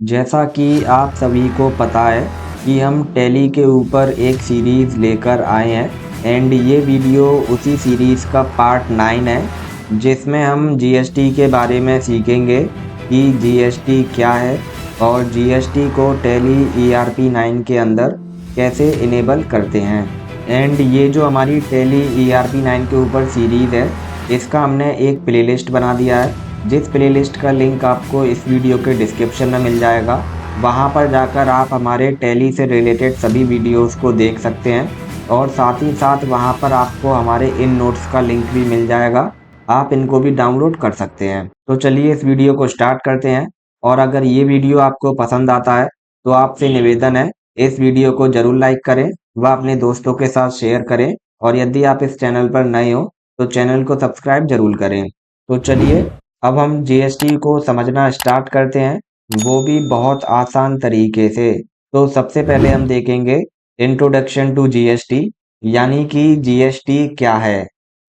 जैसा कि आप सभी को पता है कि हम टैली के ऊपर एक सीरीज़ लेकर आए हैं एंड ये वीडियो उसी सीरीज़ का पार्ट 9 है जिसमें हम जीएसटी के बारे में सीखेंगे कि जीएसटी क्या है और जीएसटी को टैली ईआरपी 9 के अंदर कैसे इनेबल करते हैं। एंड ये जो हमारी टैली ईआरपी 9 के ऊपर सीरीज़ है इसका हमने एक प्लेलिस्ट बना दिया है, जिस प्लेलिस्ट का लिंक आपको इस वीडियो के डिस्क्रिप्शन में मिल जाएगा। वहां पर जाकर आप हमारे टैली से रिलेटेड सभी वीडियोस को देख सकते हैं और साथ ही साथ वहां पर आपको हमारे इन नोट्स का लिंक भी मिल जाएगा, आप इनको भी डाउनलोड कर सकते हैं। तो चलिए इस वीडियो को स्टार्ट करते हैं और अगर ये वीडियो आपको पसंद आता है तो आपसे निवेदन है इस वीडियो को ज़रूर लाइक करें व अपने दोस्तों के साथ शेयर करें और यदि आप इस चैनल पर नए हो तो चैनल को सब्सक्राइब ज़रूर करें। तो चलिए अब हम जीएसटी को समझना स्टार्ट करते हैं, वो भी बहुत आसान तरीके से। तो सबसे पहले हम देखेंगे इंट्रोडक्शन टू जीएसटी, यानी कि जीएसटी क्या है।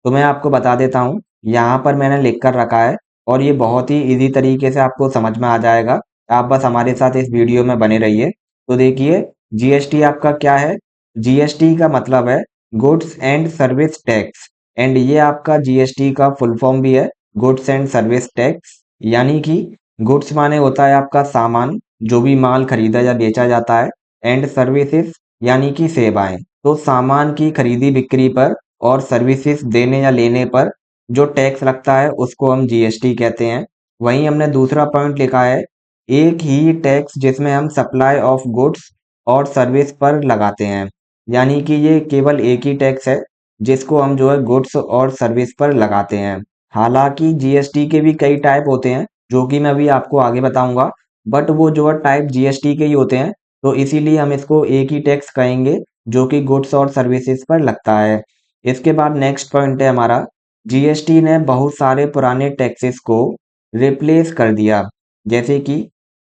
तो मैं आपको बता देता हूँ, यहाँ पर मैंने लिख कर रखा है और ये बहुत ही इजी तरीके से आपको समझ में आ जाएगा। आप बस हमारे साथ इस वीडियो में बने रहिए। तो देखिए जीएसटी आपका क्या है। जीएसटी का मतलब है goods and service tax and ये आपका जीएसटी का फुल फॉर्म भी है, गुड्स एंड सर्विस टैक्स। यानी कि गुड्स माने होता है आपका सामान, जो भी माल खरीदा या बेचा जाता है, एंड सर्विसेज यानी कि सेवाएं। तो सामान की खरीदी बिक्री पर और सर्विसेज देने या लेने पर जो टैक्स लगता है उसको हम जीएसटी कहते हैं। वहीं हमने दूसरा पॉइंट लिखा है एक ही टैक्स जिसमें हम सप्लाई ऑफ गुड्स और सर्विस पर लगाते हैं, यानी कि ये केवल एक ही टैक्स है जिसको हम जो है गुड्स और सर्विस पर लगाते हैं। हालांकि जीएसटी के भी कई टाइप होते हैं जो कि मैं अभी आपको आगे बताऊंगा, बट वो जो है टाइप जीएसटी के ही होते हैं, तो इसीलिए हम इसको एक ही टैक्स कहेंगे जो कि गुड्स और सर्विसेज पर लगता है। इसके बाद नेक्स्ट पॉइंट है हमारा, जीएसटी ने बहुत सारे पुराने टैक्सेस को रिप्लेस कर दिया। जैसे कि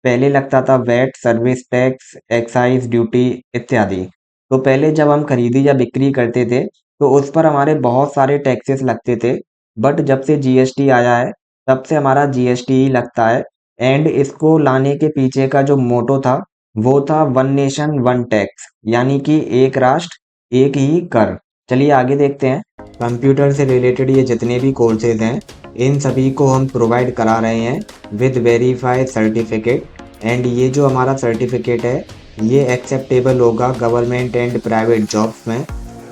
पहले लगता था VAT, service tax, excise duty इत्यादि। तो पहले जब हम खरीदी या बिक्री करते थे तो उस पर हमारे बहुत सारे टैक्सेस लगते थे, बट जब से जीएसटी आया है तब से हमारा जीएसटी ही लगता है। एंड इसको लाने के पीछे का जो मोटो था वो था वन नेशन वन टैक्स, यानी कि एक राष्ट्र एक ही कर। चलिए आगे देखते हैं। कंप्यूटर से रिलेटेड ये जितने भी कोर्सेज हैं इन सभी को हम प्रोवाइड करा रहे हैं विद वेरीफाइड सर्टिफिकेट। एंड ये जो हमारा सर्टिफिकेट है ये एक्सेप्टेबल होगा गवर्नमेंट एंड प्राइवेट जॉब्स में।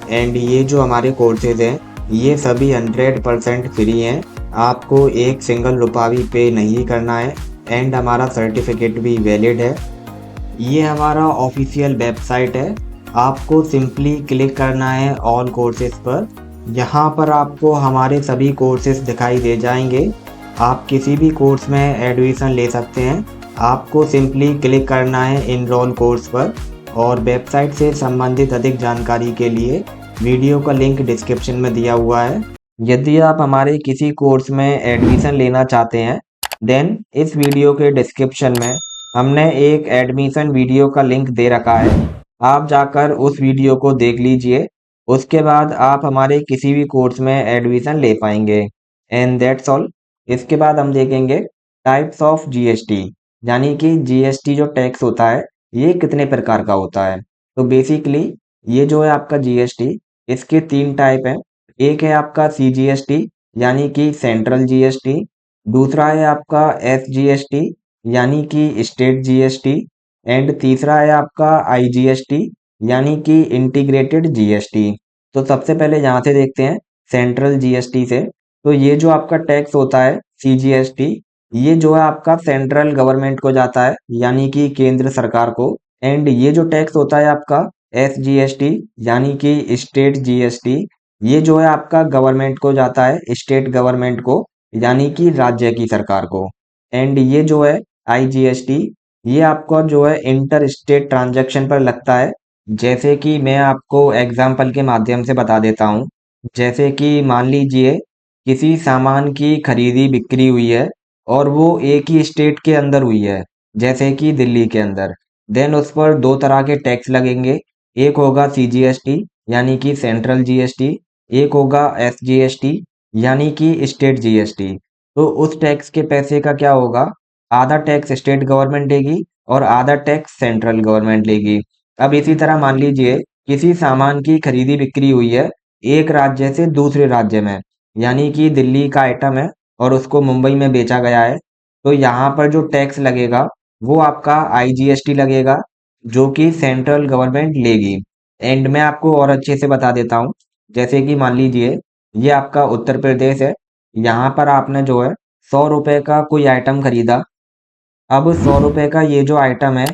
एंड ये जो हमारे कोर्सेज हैं ये सभी 100% फ्री हैं, आपको एक सिंगल रुपया भी पे नहीं करना है एंड हमारा सर्टिफिकेट भी वैलिड है। ये हमारा ऑफिशियल वेबसाइट है, आपको सिंपली क्लिक करना है ऑल कोर्सेज पर। यहाँ पर आपको हमारे सभी कोर्सेज दिखाई दे जाएंगे, आप किसी भी कोर्स में एडमिशन ले सकते हैं। आपको सिंपली क्लिक करना है इनरोल कोर्स पर और वेबसाइट से संबंधित अधिक जानकारी के लिए वीडियो का लिंक डिस्क्रिप्शन में दिया हुआ है। यदि आप हमारे किसी कोर्स में एडमिशन लेना चाहते हैं देन इस वीडियो के डिस्क्रिप्शन में हमने एक एडमिशन वीडियो का लिंक दे रखा है, आप जाकर उस वीडियो को देख लीजिए। उसके बाद आप हमारे किसी भी कोर्स में एडमिशन ले पाएंगे एंड दैट्स ऑल। इसके बाद हम देखेंगे टाइप्स ऑफ जीएसटी, यानी कि जीएसटी जो टैक्स होता है ये कितने प्रकार का होता है। तो बेसिकली ये जो है आपका जीएसटी, इसके 3 टाइप हैं। एक है आपका सीजीएसटी यानी कि सेंट्रल जीएसटी, दूसरा है आपका एसजीएसटी यानी कि स्टेट जीएसटी, एंड तीसरा है आपका आईजीएसटी यानी कि इंटीग्रेटेड जीएसटी। तो सबसे पहले यहाँ से देखते हैं सेंट्रल जीएसटी से। तो ये जो आपका टैक्स होता है सीजीएसटी, ये जो है आपका सेंट्रल गवर्नमेंट को जाता है, यानी कि केंद्र सरकार को। एंड ये जो टैक्स होता है आपका एसजीएसटी यानी कि स्टेट जीएसटी, ये जो है आपका गवर्नमेंट को जाता है, स्टेट गवर्नमेंट को, यानी कि राज्य की सरकार को। एंड ये जो है आईजीएसटी, ये आपका जो है इंटर स्टेट ट्रांजैक्शन पर लगता है। जैसे कि मैं आपको एग्जाम्पल के माध्यम से बता देता हूँ। जैसे कि मान लीजिए किसी सामान की खरीदी बिक्री हुई है और वो एक ही स्टेट के अंदर हुई है, जैसे कि दिल्ली के अंदर, देन उस पर 2 तरह के टैक्स लगेंगे। एक होगा सीजीएसटी यानी कि सेंट्रल जीएसटी, एक होगा एसजीएसटी यानी कि स्टेट जीएसटी। तो उस टैक्स के पैसे का क्या होगा, आधा टैक्स स्टेट गवर्नमेंट देगी और आधा टैक्स सेंट्रल गवर्नमेंट लेगी। अब इसी तरह मान लीजिए किसी सामान की खरीदी बिक्री हुई है एक राज्य से दूसरे राज्य में, यानी कि दिल्ली का आइटम है और उसको मुंबई में बेचा गया है, तो यहाँ पर जो टैक्स लगेगा वो आपका आईजीएसटी लगेगा, जो कि सेंट्रल गवर्नमेंट लेगी। एंड मैं आपको और अच्छे से बता देता हूँ, जैसे कि मान लीजिए ये आपका उत्तर प्रदेश है, यहाँ पर आपने जो है 100 रुपए का कोई आइटम खरीदा। अब 100 रुपए का ये जो आइटम है,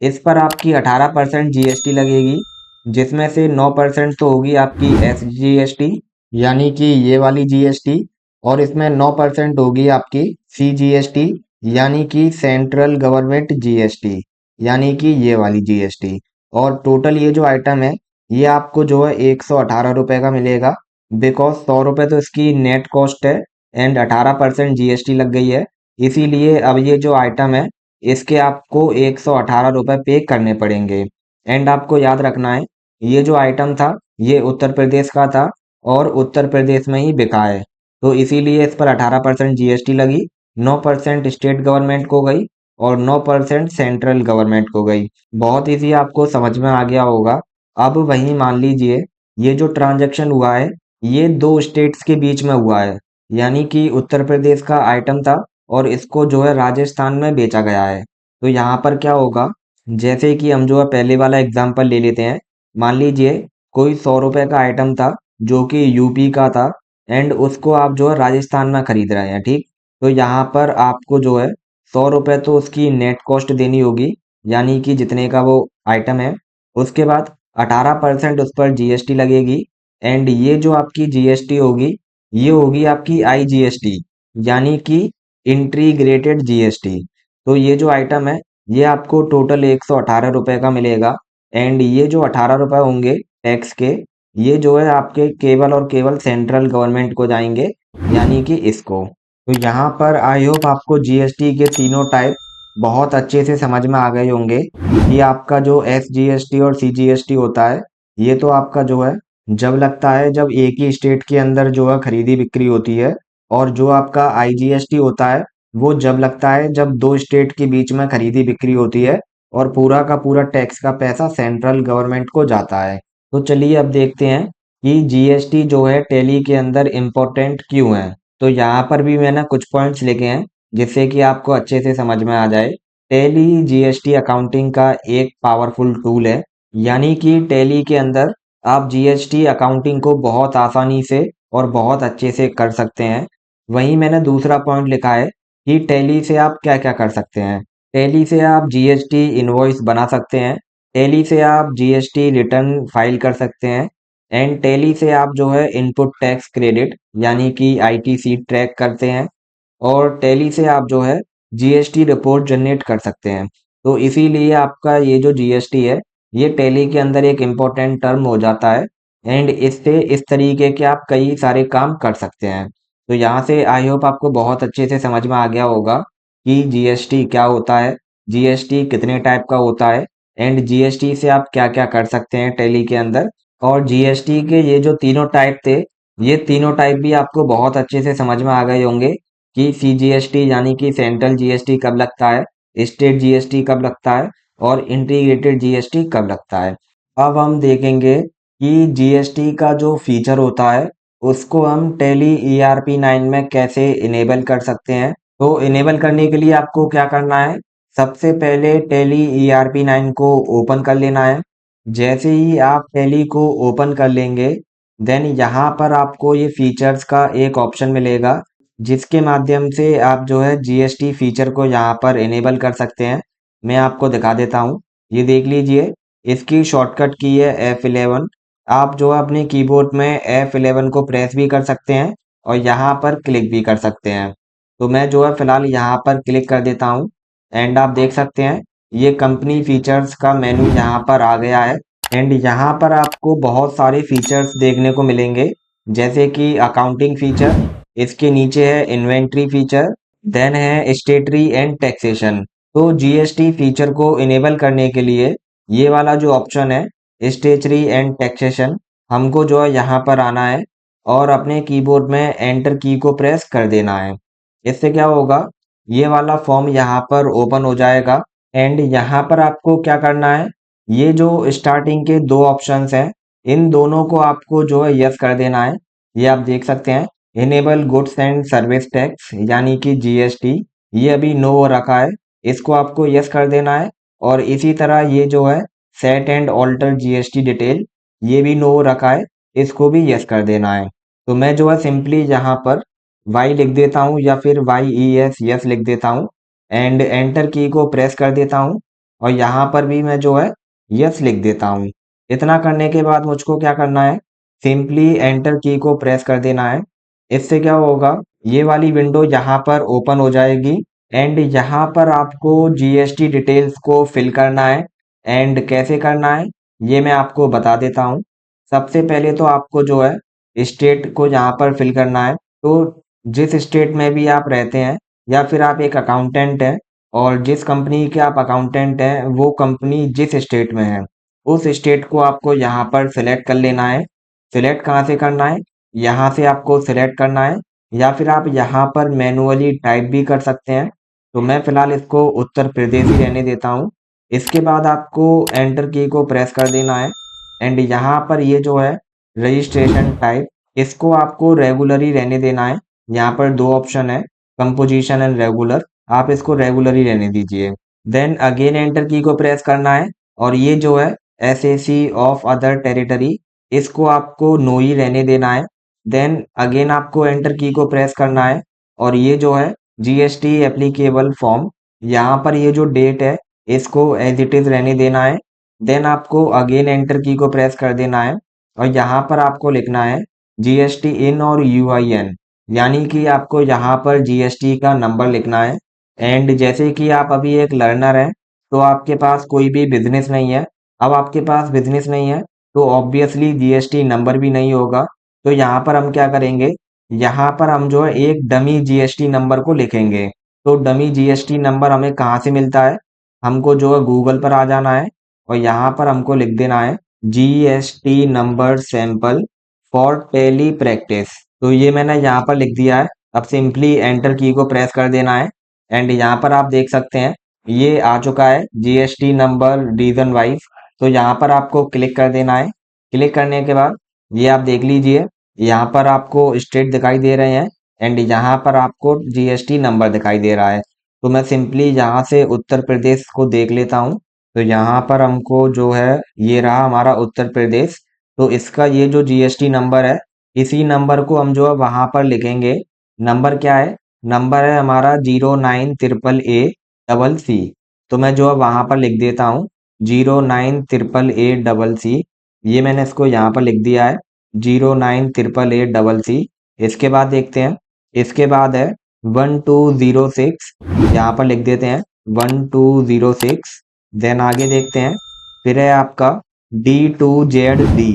इस पर आपकी 18% जीएसटी लगेगी, जिसमें से 9% तो होगी आपकी एसजीएसटी, यानी कि ये वाली जीएसटी, और इसमें 9% होगी आपकी सीजीएसटी, यानी कि सेंट्रल गवर्नमेंट जीएसटी, यानी कि ये वाली जीएसटी। और टोटल ये जो आइटम है, ये आपको जो है 118 रुपए का मिलेगा, बिकॉज 100 रुपए तो इसकी नेट कॉस्ट है एंड 18% जीएसटी लग गई है। इसीलिए अब ये जो आइटम है इसके आपको 118 रुपए पे करने पड़ेंगे। एंड आपको याद रखना है ये जो आइटम था ये उत्तर प्रदेश का था और उत्तर प्रदेश में ही बिका है, तो इसीलिए इस पर 18% जीएसटी लगी, 9% स्टेट गवर्नमेंट को गई और 9% सेंट्रल गवर्नमेंट को गई। बहुत इजी आपको समझ में आ गया होगा। अब वहीं मान लीजिए ये जो ट्रांजैक्शन हुआ है ये दो स्टेट्स के बीच में हुआ है, यानी कि उत्तर प्रदेश का आइटम था और इसको जो है राजस्थान में बेचा गया है। तो यहाँ पर क्या होगा, जैसे कि हम जो है पहले वाला एग्जांपल ले लेते हैं। मान लीजिए कोई 100 रुपए का आइटम था जो कि यूपी का था एंड उसको आप जो है राजस्थान में खरीद रहे हैं, ठीक। तो यहाँ पर आपको जो है 100 रुपए तो उसकी नेट कॉस्ट देनी होगी, यानी कि जितने का वो आइटम है। उसके बाद 18% उस पर जीएसटी लगेगी एंड ये जो आपकी जीएसटी होगी ये होगी आपकी आईजीएसटी, यानी कि इंटीग्रेटेड जीएसटी। तो ये जो आइटम है ये आपको टोटल 118 रुपए का मिलेगा एंड ये जो 18 रुपए होंगे टैक्स के, ये जो है आपके केवल और केवल सेंट्रल गवर्नमेंट को जाएंगे, यानी कि इसको। तो यहाँ पर आई होप आपको जीएसटी के तीनों टाइप बहुत अच्छे से समझ में आ गए होंगे कि आपका जो एसजीएसटी और सीजीएसटी होता है ये तो आपका जो है जब लगता है जब एक ही स्टेट के अंदर जो है खरीदी बिक्री होती है, और जो आपका आईजीएसटी होता है वो जब लगता है जब दो स्टेट के बीच में खरीदी बिक्री होती है और पूरा का पूरा टैक्स का पैसा सेंट्रल गवर्नमेंट को जाता है। तो चलिए अब देखते हैं कि जीएसटी जो है टैली के अंदर इम्पोर्टेंट क्यों है। तो यहाँ पर भी मैंने कुछ पॉइंट्स लिखे हैं जिससे कि आपको अच्छे से समझ में आ जाए। टैली जीएसटी अकाउंटिंग का एक पावरफुल टूल है, यानी कि टैली के अंदर आप जीएसटी अकाउंटिंग को बहुत आसानी से और बहुत अच्छे से कर सकते हैं। वहीं मैंने दूसरा पॉइंट लिखा है कि टैली से आप क्या क्या कर सकते हैं। टैली से आप जीएसटी इनवॉइस बना सकते हैं, टैली से आप जीएसटी रिटर्न फाइल कर सकते हैं एंड टैली से आप जो है इनपुट टैक्स क्रेडिट यानी कि आईटीसी ट्रैक करते हैं और टैली से आप जो है जीएसटी रिपोर्ट जनरेट कर सकते हैं। तो इसीलिए आपका ये जो जीएसटी है ये टैली के अंदर एक इम्पोर्टेंट टर्म हो जाता है एंड इससे इस तरीके के आप कई सारे काम कर सकते हैं। तो यहाँ से आई होप आपको बहुत अच्छे से समझ में आ गया होगा कि जीएसटी क्या होता है, जीएसटी कितने टाइप का होता है एंड जीएसटी से आप क्या क्या कर सकते हैं टैली के अंदर। और जीएसटी के ये जो तीनों टाइप थे ये तीनों टाइप भी आपको बहुत अच्छे से समझ में आ गए होंगे कि सीजीएसटी यानी कि सेंट्रल जीएसटी कब लगता है, स्टेट जीएसटी कब लगता है और इंटीग्रेटेड जीएसटी कब लगता है। अब हम देखेंगे कि जीएसटी का जो फीचर होता है उसको हम टैली ईआरपी 9 में कैसे इनेबल कर सकते हैं। तो इनेबल करने के लिए आपको क्या करना है, सबसे पहले टैली ईआरपी 9 को ओपन कर लेना है। जैसे ही आप टैली को ओपन कर लेंगे देन यहाँ पर आपको ये फीचर्स का एक ऑप्शन मिलेगा जिसके माध्यम से आप जो है जीएसटी फीचर को यहाँ पर इनेबल कर सकते हैं। मैं आपको दिखा देता हूँ, ये देख लीजिए इसकी शॉर्टकट की है F11। आप जो है अपने कीबोर्ड में F11 को प्रेस भी कर सकते हैं और यहाँ पर क्लिक भी कर सकते हैं। तो मैं जो है फिलहाल यहाँ पर क्लिक कर देता हूँ एंड आप देख सकते हैं ये कंपनी फीचर्स का मेनू यहाँ पर आ गया है एंड यहाँ पर आपको बहुत सारे फीचर्स देखने को मिलेंगे, जैसे कि अकाउंटिंग फीचर, इसके नीचे है इन्वेंट्री फीचर, देन है स्टेटरी एंड टैक्सेशन। तो जीएसटी फीचर को इनेबल करने के लिए ये वाला जो ऑप्शन है स्टेटरी एंड टैक्सेशन, हमको जो है यहाँ पर आना है और अपने कीबोर्ड में एंटर की को प्रेस कर देना है। इससे क्या होगा, ये वाला फॉर्म यहाँ पर ओपन हो जाएगा एंड यहाँ पर आपको क्या करना है, ये जो स्टार्टिंग के दो ऑप्शंस हैं, इन दोनों को आपको जो है यस कर देना है। ये आप देख सकते हैं, enable goods and service tax यानी कि जीएसटी, ये अभी नो हो रखा है, इसको आपको यस कर देना है। और इसी तरह ये जो है set and alter GST detail, ये भी नो हो रखा है, इसको भी यस कर देना है। तो मैं जो है सिंपली यहाँ पर वाई लिख देता हूँ या फिर वाई ई एस यस लिख देता हूँ एंड एंटर की को प्रेस कर देता हूँ और यहाँ पर भी मैं जो है यस लिख देता हूँ। इतना करने के बाद मुझको क्या करना है, सिंपली एंटर की को प्रेस कर देना है। इससे क्या होगा, ये वाली विंडो यहाँ पर ओपन हो जाएगी एंड यहाँ पर आपको जीएसटी डिटेल्स को फिल करना है। एंड कैसे करना है ये मैं आपको बता देता हूँ। सबसे पहले तो आपको जो है स्टेट को यहाँ पर फिल करना है। तो जिस स्टेट में भी आप रहते हैं या फिर आप एक अकाउंटेंट हैं और जिस कंपनी के आप अकाउंटेंट हैं वो कंपनी जिस स्टेट में है, उस स्टेट को आपको यहाँ पर सिलेक्ट कर लेना है। सिलेक्ट कहाँ से करना है, यहाँ से आपको सिलेक्ट करना है या फिर आप यहाँ पर मैनुअली टाइप भी कर सकते हैं। तो मैं फिलहाल इसको उत्तर प्रदेश ही रहने देता हूँ। इसके बाद आपको एंटर की को प्रेस कर देना है एंड यहाँ पर ये जो है रजिस्ट्रेशन टाइप, इसको आपको रेगुलर ही रहने देना है। यहाँ पर दो ऑप्शन है, कंपोजिशन एंड रेगुलर, आप इसको रेगुलर ही रहने दीजिए। देन अगेन एंटर की को प्रेस करना है और ये जो है एसएसी ऑफ अदर टेरिटरी, इसको आपको नो ही रहने देना है। देन अगेन आपको एंटर की को प्रेस करना है और ये जो है जीएसटी एप्लीकेबल फॉर्म, यहाँ पर ये जो डेट है इसको एज इट इज रहने देना है। देन आपको अगेन एंटर की को प्रेस कर देना है और यहाँ पर आपको लिखना है जीएसटी इन और यूआईएन, यानी कि आपको यहाँ पर जीएसटी का नंबर लिखना है। एंड जैसे कि आप अभी एक लर्नर हैं तो आपके पास कोई भी बिजनेस नहीं है, अब आपके पास बिजनेस नहीं है तो ऑब्वियसली जीएसटी नंबर भी नहीं होगा। तो यहाँ पर हम क्या करेंगे, यहाँ पर हम जो है एक डमी जीएसटी नंबर को लिखेंगे। तो डमी जीएसटी नंबर हमें कहाँ से मिलता है, हमको जो है गूगल पर आ जाना है और यहाँ पर हमको लिख देना है GST number sample for Tally practice. तो ये मैंने यहाँ पर लिख दिया है। अब सिंपली एंटर की को प्रेस कर देना है एंड यहाँ पर आप देख सकते हैं ये आ चुका है जीएसटी नंबर रीजन वाइज। तो यहाँ पर आपको क्लिक कर देना है। क्लिक करने के बाद ये आप देख लीजिए, यहाँ पर आपको स्टेट दिखाई दे रहे हैं एंड यहाँ पर आपको जीएसटी नंबर दिखाई दे रहा है। तो मैं सिंपली यहाँ से उत्तर प्रदेश को देख लेता हूँ। तो यहाँ पर हमको जो है ये रहा हमारा उत्तर प्रदेश। तो इसका ये जो जीएसटी नंबर है, इसी नंबर को हम जो है वहां पर लिखेंगे। नंबर क्या है, नंबर है हमारा 09 AAA CC। तो मैं जो है वहां पर लिख देता हूँ 09 AAA CC। ये मैंने इसको यहाँ पर लिख दिया है 09 AAA CC। इसके बाद देखते हैं, इसके बाद है 1206, यहाँ पर लिख देते हैं 1206। देन आगे देखते हैं, फिर है आपका D2ZD,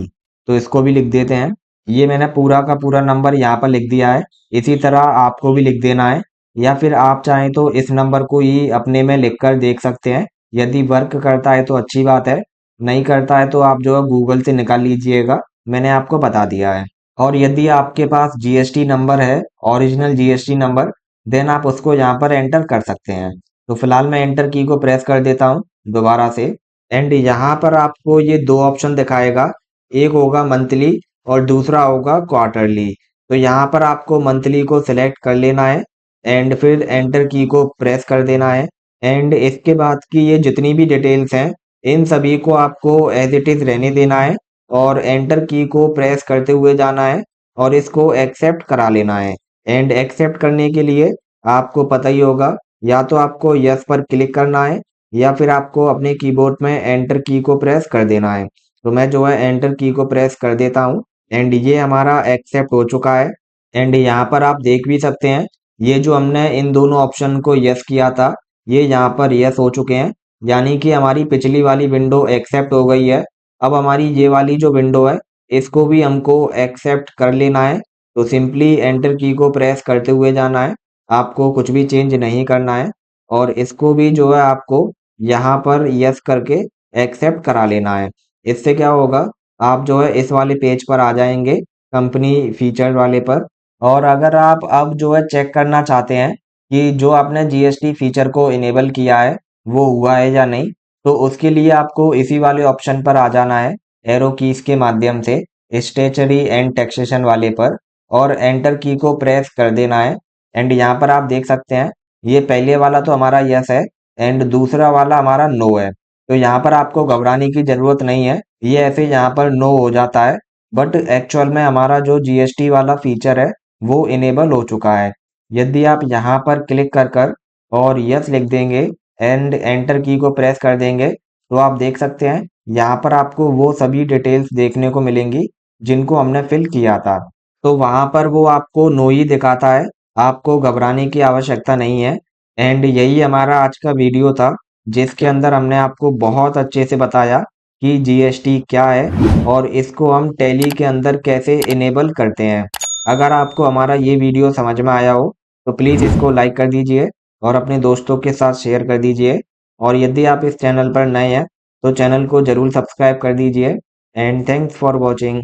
तो इसको भी लिख देते हैं। ये मैंने पूरा का पूरा नंबर यहाँ पर लिख दिया है। इसी तरह आपको भी लिख देना है या फिर आप चाहें तो इस नंबर को ही अपने में लिख कर देख सकते हैं। यदि वर्क करता है तो अच्छी बात है, नहीं करता है तो आप जो है गूगल से निकाल लीजिएगा, मैंने आपको बता दिया है। और यदि आपके पास जीएसटी नंबर है, ओरिजिनल जीएसटी नंबर, देन आप उसको यहाँ पर एंटर कर सकते हैं। तो फिलहाल मैं एंटर की को प्रेस कर देता हूँ दोबारा से एंड यहाँ पर आपको ये दो ऑप्शन दिखाएगा, एक होगा मंथली और दूसरा होगा क्वार्टरली। तो यहाँ पर आपको मंथली को सिलेक्ट कर लेना है एंड फिर एंटर की को प्रेस कर देना है एंड इसके बाद की ये जितनी भी डिटेल्स हैं इन सभी को आपको एज इट इज रहने देना है और एंटर की को प्रेस करते हुए जाना है और इसको एक्सेप्ट करा लेना है। एंड एक्सेप्ट करने के लिए आपको पता ही होगा, या तो आपको यस पर क्लिक करना है या फिर आपको अपने कीबोर्ड में एंटर की को प्रेस कर देना है। तो मैं जो है एंटर की को प्रेस कर देता हूँ एंड ये हमारा एक्सेप्ट हो चुका है। एंड यहाँ पर आप देख भी सकते हैं ये जो हमने इन दोनों ऑप्शन को यस किया था ये यहाँ पर यस हो चुके हैं, यानी कि हमारी पिछली वाली विंडो एक्सेप्ट हो गई है। अब हमारी ये वाली जो विंडो है इसको भी हमको एक्सेप्ट कर लेना है। तो सिंपली एंटर की को प्रेस करते हुए जाना है, आपको कुछ भी चेंज नहीं करना है और इसको भी जो है आपको यहाँ पर यस करके एक्सेप्ट करा लेना है। इससे क्या होगा, आप जो है इस वाले पेज पर आ जाएंगे कंपनी फीचर वाले पर। और अगर आप अब जो है चेक करना चाहते हैं कि जो आपने जीएसटी फीचर को इनेबल किया है वो हुआ है या नहीं। तो उसके लिए आपको इसी वाले ऑप्शन पर आ जाना है, एरो कीज के माध्यम से स्टेचरी एंड टैक्सेशन वाले पर, और एंटर की को प्रेस कर देना है। एंड यहाँ पर आप देख सकते हैं, ये पहले वाला तो हमारा यस है एंड दूसरा वाला हमारा नो है। तो यहाँ पर आपको घबराने की जरूरत नहीं है, ये ऐसे यहाँ पर नो हो जाता है, बट एक्चुअल में हमारा जो जीएसटी वाला फीचर है वो इनेबल हो चुका है। यदि आप यहाँ पर क्लिक कर कर और यस लिख देंगे एंड एंटर की को प्रेस कर देंगे, तो आप देख सकते हैं यहाँ पर आपको वो सभी डिटेल्स देखने को मिलेंगी जिनको हमने फिल किया था। तो वहाँ पर वो आपको नो ही दिखाता है, आपको घबराने की आवश्यकता नहीं है। एंड यही हमारा आज का वीडियो था, जिसके अंदर हमने आपको बहुत अच्छे से बताया कि जीएसटी क्या है और इसको हम टैली के अंदर कैसे इनेबल करते हैं। अगर आपको हमारा ये वीडियो समझ में आया हो तो प्लीज़ इसको लाइक कर दीजिए और अपने दोस्तों के साथ शेयर कर दीजिए। और यदि आप इस चैनल पर नए हैं तो चैनल को ज़रूर सब्सक्राइब कर दीजिए। And thanks for watching.